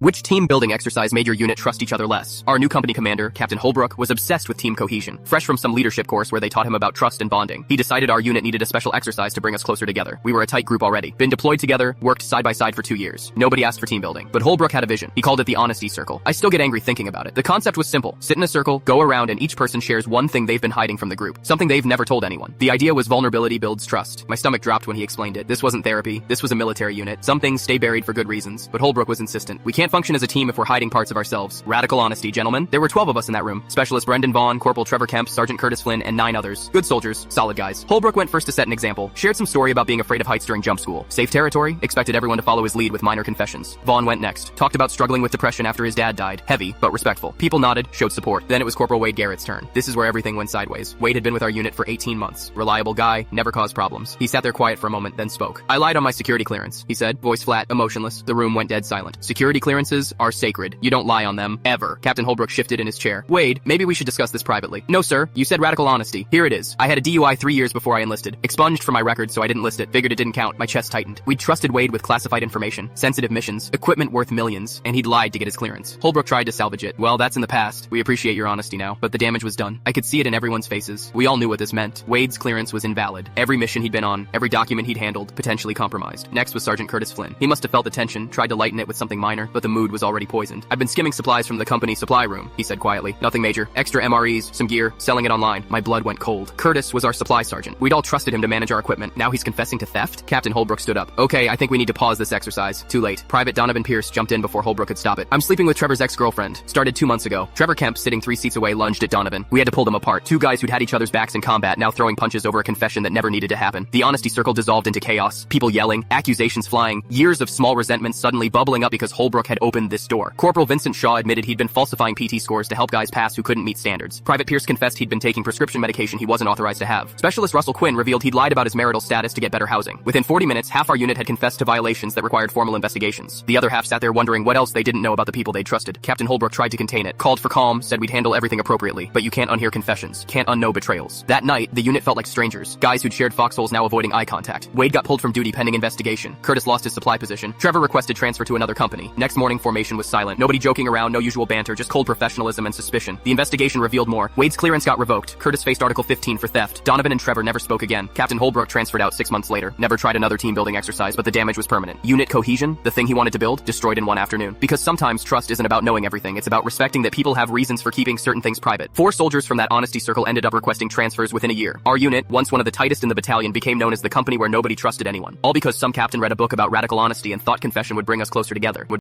Which team-building exercise made your unit trust each other less? Our new company commander, Captain Holbrook, was obsessed with team cohesion. Fresh from some leadership course where they taught him about trust and bonding, he decided our unit needed a special exercise to bring us closer together. We were a tight group already. Been deployed together, worked side by side for 2 years. Nobody asked for team building. But Holbrook had a vision. He called it the Honesty Circle. I still get angry thinking about it. The concept was simple. Sit in a circle, go around, and each person shares one thing they've been hiding from the group. Something they've never told anyone. The idea was vulnerability builds trust. My stomach dropped when he explained it. This wasn't therapy. This was a military unit. Some things stay buried for good reasons. But Holbrook was insistent. We can't function as a team if we're hiding parts of ourselves. Radical honesty, gentlemen. There were 12 of us in that room. Specialist Brendan Vaughn, Corporal Trevor Kemp, Sergeant Curtis Flynn, and 9 others. Good soldiers, solid guys. Holbrook went first to set an example. Shared some story about being afraid of heights during jump school. Safe territory. Expected everyone to follow his lead with minor confessions. Vaughn went next. Talked about struggling with depression after his dad died. Heavy, but respectful. People nodded, showed support. Then it was Corporal Wade Garrett's turn. This is where everything went sideways. Wade had been with our unit for 18 months. Reliable guy, never caused problems. He sat there quiet for a moment, then spoke. I lied on my security clearance, he said, voice flat, emotionless. The room went dead silent. Security clearances are sacred. You don't lie on them, ever. Captain Holbrook shifted in his chair. Wade, maybe we should discuss this privately. No, sir. You said radical honesty. Here it is. I had a DUI 3 years before I enlisted. Expunged from my record, so I didn't list it. Figured it didn't count. My chest tightened. We'd trusted Wade with classified information, sensitive missions, equipment worth millions, and he'd lied to get his clearance. Holbrook tried to salvage it. Well, that's in the past. We appreciate your honesty now, but the damage was done. I could see it in everyone's faces. We all knew what this meant. Wade's clearance was invalid. Every mission he'd been on, every document he'd handled, potentially compromised. Next was Sergeant Curtis Flynn. He must have felt the tension, tried to lighten it with something minor, but the mood was already poisoned. I've been skimming supplies from the company supply room, he said quietly. Nothing major. Extra MREs, some gear, selling it online. My blood went cold. Curtis was our supply sergeant. We'd all trusted him to manage our equipment. Now he's confessing to theft? Captain Holbrook stood up. Okay, I think we need to pause this exercise. Too late. Private Donovan Pierce jumped in before Holbrook could stop it. I'm sleeping with Trevor's ex-girlfriend. Started 2 months ago. Trevor Kemp, sitting 3 seats away, lunged at Donovan. We had to pull them apart. 2 guys who'd had each other's backs in combat, now throwing punches over a confession that never needed to happen. The honesty circle dissolved into chaos. People yelling, accusations flying, years of small resentment suddenly bubbling up because Holbrook had opened this door. Corporal Vincent Shaw admitted he'd been falsifying PT scores to help guys pass who couldn't meet standards. Private Pierce confessed he'd been taking prescription medication he wasn't authorized to have. Specialist Russell Quinn revealed he'd lied about his marital status to get better housing. Within 40 minutes, half our unit had confessed to violations that required formal investigations. The other half sat there wondering what else they didn't know about the people they trusted. Captain Holbrook tried to contain it, called for calm, said we'd handle everything appropriately, but you can't unhear confessions, can't unknow betrayals. That night, the unit felt like strangers, guys who'd shared foxholes now avoiding eye contact. Wade got pulled from duty pending investigation. Curtis lost his supply position. Trevor requested transfer to another company. Next morning, formation was silent. Nobody joking around, no usual banter, just cold professionalism and suspicion. The investigation revealed more. Wade's clearance got revoked. Curtis faced Article 15 for theft. Donovan and Trevor never spoke again. Captain Holbrook transferred out 6 months later. Never tried another team-building exercise, but the damage was permanent. Unit cohesion, the thing he wanted to build, destroyed in one afternoon. Because sometimes trust isn't about knowing everything, it's about respecting that people have reasons for keeping certain things private. 4 soldiers from that honesty circle ended up requesting transfers within a year. Our unit, once one of the tightest in the battalion, became known as the company where nobody trusted anyone. All because some captain read a book about radical honesty and thought confession would bring us closer together.